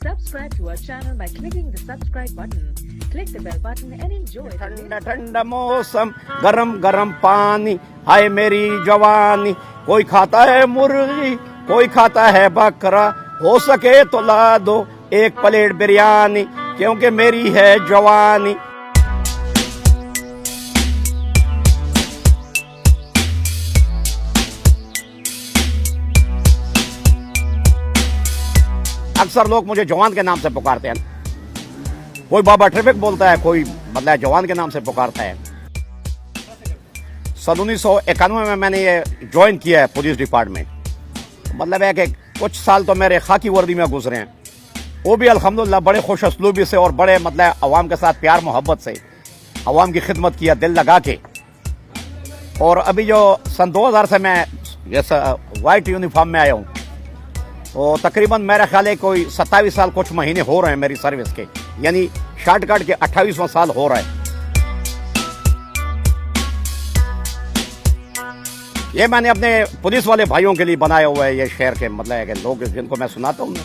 Subscribe to our channel by clicking the subscribe button. Click the bell button and enjoy the ठंडा ठंडा मौसम, गरम गरम पानी, हाय मेरी जवानी। कोई खाता है मुर्गी, कोई खाता है बकरा, हो सके तो ला दो एक प्लेट बिरयानी, क्योंकि मेरी है जवानी। अक्सर लोग मुझे जवान के नाम से पुकारते हैं, कोई बाबा ट्रैफिक बोलता है, कोई मतलब जवान के नाम से पुकारता है। सन 1991 में मैंने ये ज्वाइन किया है पुलिस डिपार्टमेंट। मतलब है कि कुछ साल तो मेरे खाकी वर्दी में गुजरे हैं, वो भी अल्हम्दुलिल्लाह बड़े खुश असलूबी से और बड़े मतलब अवाम के साथ प्यार मोहब्बत से अवाम की खिदमत किया, दिल लगा के। और अभी जो सन 2000 से मैं जैसा वाइट यूनिफॉर्म में आया हूँ, तो तकरीबन मेरा ख्याल है कोई 27 साल कुछ महीने हो रहे हैं मेरी सर्विस के, यानी शॉर्ट कट के 28वां साल हो रहा है। ये मैंने अपने पुलिस वाले भाइयों के लिए बनाया हुआ है, ये शहर के मतलब है कि लोग जिनको मैं सुनाता हूँ।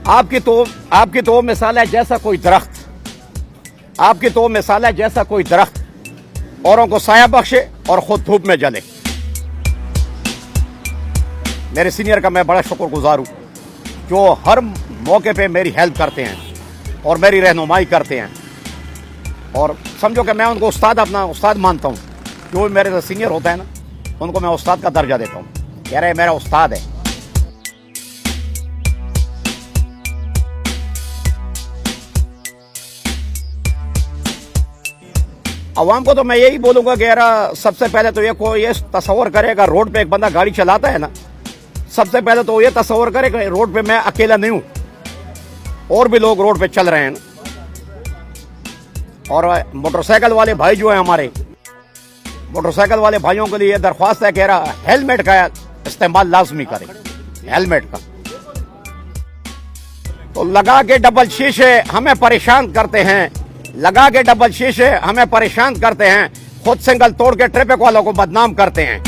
आपकी तो मिसाल है जैसा कोई दरख्त, आपकी तो मिसाल है जैसा कोई दरख्त, औरों को साया बख्शे और खुद धूप में जले। मेरे सीनियर का मैं बड़ा शुक्रगुजार हूँ जो हर मौके पे मेरी हेल्प करते हैं और मेरी रहनुमाई करते हैं, और समझो कि मैं उनको उस्ताद, अपना उस्ताद मानता हूँ। जो मेरे से सीनियर होता है ना, उनको मैं उस्ताद का दर्जा देता हूँ, कह रहे मेरा उस्ताद है। अवाम को तो मैं यही बोलूंगा कि यार सबसे पहले तो ये तस्वर करेगा, रोड पे एक बंदा गाड़ी चलाता है ना, सबसे पहले तो ये तस्वर करे कि रोड पे मैं अकेला नहीं हूं, और भी लोग रोड पे चल रहे हैं। और मोटरसाइकिल वाले भाई जो है हमारे, मोटरसाइकिल वाले भाइयों के लिए ये दरख्वास्त है कि हेलमेट का इस्तेमाल लाजमी करें, हेलमेट का। तो लगा के डबल शीशे हमें परेशान करते हैं, लगा के डबल शीशे हमें परेशान करते हैं, खुद सिंगल तोड़ के ट्रैफिक वालों को बदनाम करते हैं।